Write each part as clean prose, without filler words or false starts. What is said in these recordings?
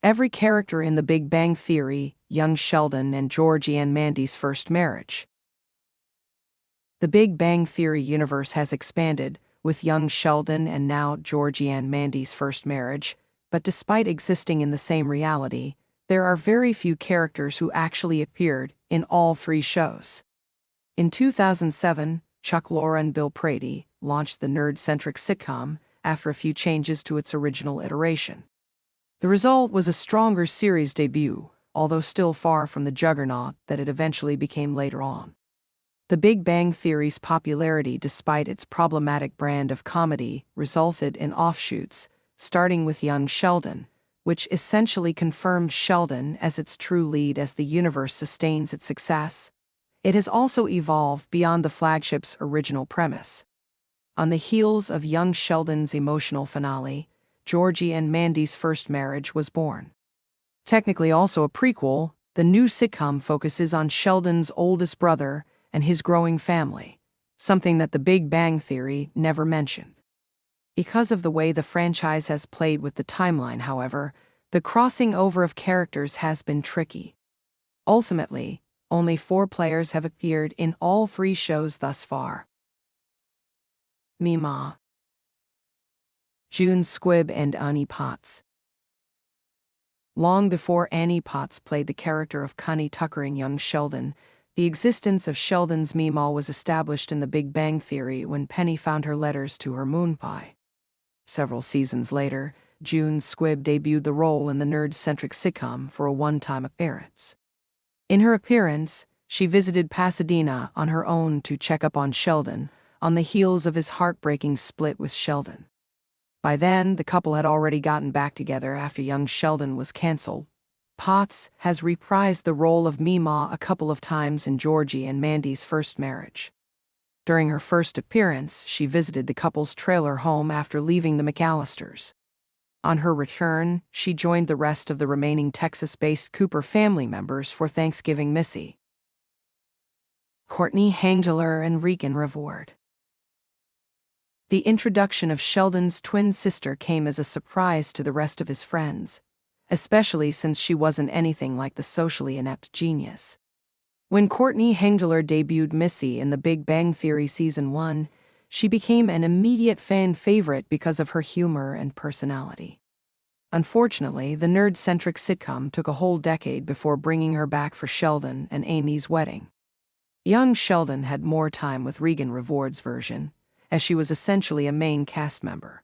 Every character in The Big Bang Theory, young Sheldon and Georgie and Mandy's first marriage. The Big Bang Theory universe has expanded, with young Sheldon and now Georgie and Mandy's first marriage, but despite existing in the same reality, there are very few characters who actually appeared in all three shows. In 2007, Chuck Lorre and Bill Prady launched the nerd-centric sitcom after a few changes to its original iteration. The result was a stronger series debut, although still far from the juggernaut that it eventually became later on. The Big Bang Theory's popularity, despite its problematic brand of comedy, resulted in offshoots, starting with young Sheldon, which essentially confirmed Sheldon as its true lead as the universe sustains its success. It has also evolved beyond the flagship's original premise. On the heels of young Sheldon's emotional finale, Georgie and Mandy's first marriage was born. Technically also a prequel, the new sitcom focuses on Sheldon's oldest brother and his growing family, something that The Big Bang Theory never mentioned. Because of the way the franchise has played with the timeline, however, the crossing over of characters has been tricky. Ultimately, only 4 players have appeared in all 3 shows thus far. Mima, June Squibb and Annie Potts. Long before Annie Potts played the character of Connie Tuckering young Sheldon, the existence of Sheldon's Mima was established in The Big Bang Theory when Penny found her letters to her moon pie. Several seasons later, June Squibb debuted the role in the nerd-centric sitcom for a one-time appearance. In her appearance, she visited Pasadena on her own to check up on Sheldon, on the heels of his heartbreaking split with Sheldon. By then, the couple had already gotten back together after young Sheldon was canceled. Potts has reprised the role of Mima a couple of times in Georgie and Mandy's first marriage. During her first appearance, she visited the couple's trailer home after leaving the McAllisters. On her return, she joined the rest of the remaining Texas-based Cooper family members for Thanksgiving. Missy, Courtney Henggeler and Regan Reward. The introduction of Sheldon's twin sister came as a surprise to the rest of his friends, especially since she wasn't anything like the socially inept genius. When Courtney Henggeler debuted Missy in The Big Bang Theory Season 1, she became an immediate fan favorite because of her humor and personality. Unfortunately, the nerd-centric sitcom took a whole decade before bringing her back for Sheldon and Amy's wedding. Young Sheldon had more time with Regan Reward's version, as she was essentially a main cast member.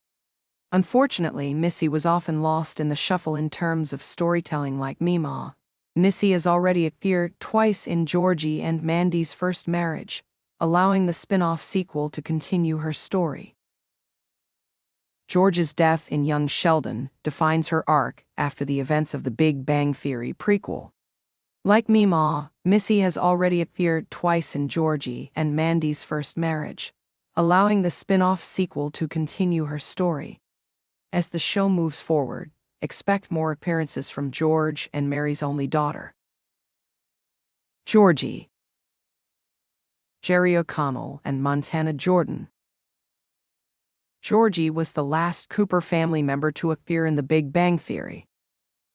Unfortunately, Missy was often lost in the shuffle in terms of storytelling like Mima. Missy has already appeared twice in Georgie and Mandy's first marriage, allowing the spin-off sequel to continue her story. George's death in young Sheldon defines her arc after the events of the Big Bang Theory prequel. Like Mima, Missy has already appeared twice in Georgie and Mandy's first marriage, allowing the spin-off sequel to continue her story. As the show moves forward, expect more appearances from George and Mary's only daughter, Georgie, Jerry O'Connell and Montana Jordan. Georgie was the last Cooper family member to appear in The Big Bang Theory.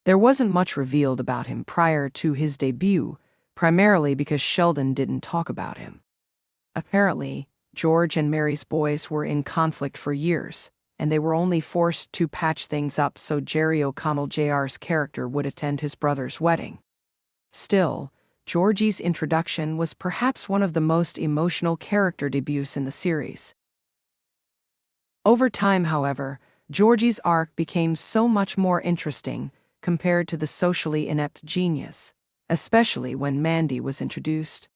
There wasn't much revealed about him prior to his debut, primarily because Sheldon didn't talk about him. Apparently, George and Mary's boys were in conflict for years, and they were only forced to patch things up so Jerry O'Connell Jr.'s character would attend his brother's wedding. Still, Georgie's introduction was perhaps one of the most emotional character debuts in the series. Over time, however, Georgie's arc became so much more interesting compared to the socially inept genius, especially when Mandy was introduced.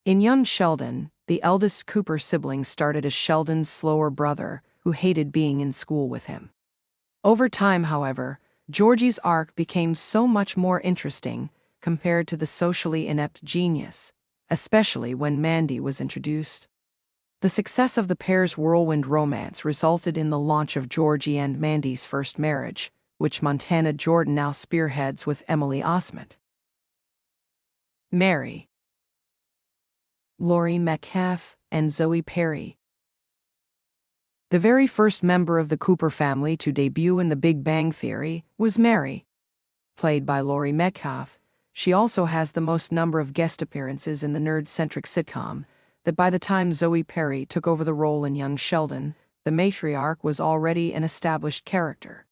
In young Sheldon, the eldest Cooper sibling started as Sheldon's slower brother who hated being in school with him. Over time, however, Georgie's arc became so much more interesting compared to the socially inept genius, especially when Mandy was introduced. The success of the pair's whirlwind romance resulted in the launch of Georgie and Mandy's first marriage, which Montana Jordan now spearheads with Emily Osment. Mary, Laurie Metcalf, and Zoe Perry. The very first member of the Cooper family to debut in The Big Bang Theory was Mary. Played by Laurie Metcalf, she also has the most number of guest appearances in the nerd-centric sitcom, that by the time Zoe Perry took over the role in Young Sheldon, the matriarch was already an established character.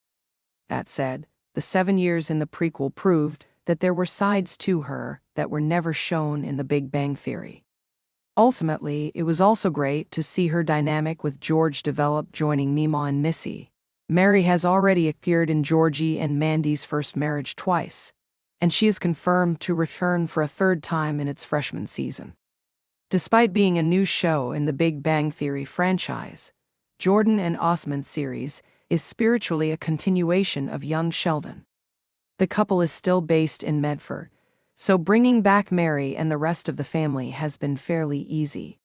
That said, the 7 years in the prequel proved that there were sides to her that were never shown in The Big Bang Theory. Ultimately, it was also great to see her dynamic with George develop, joining Mima and Missy. Mary has already appeared in Georgie and Mandy's First Marriage twice, and she is confirmed to return for a third time in its freshman season. Despite being a new show in the Big Bang Theory franchise, Jordan and Osmond's series is spiritually a continuation of Young Sheldon. The couple is still based in Medford, so bringing back Mary and the rest of the family has been fairly easy.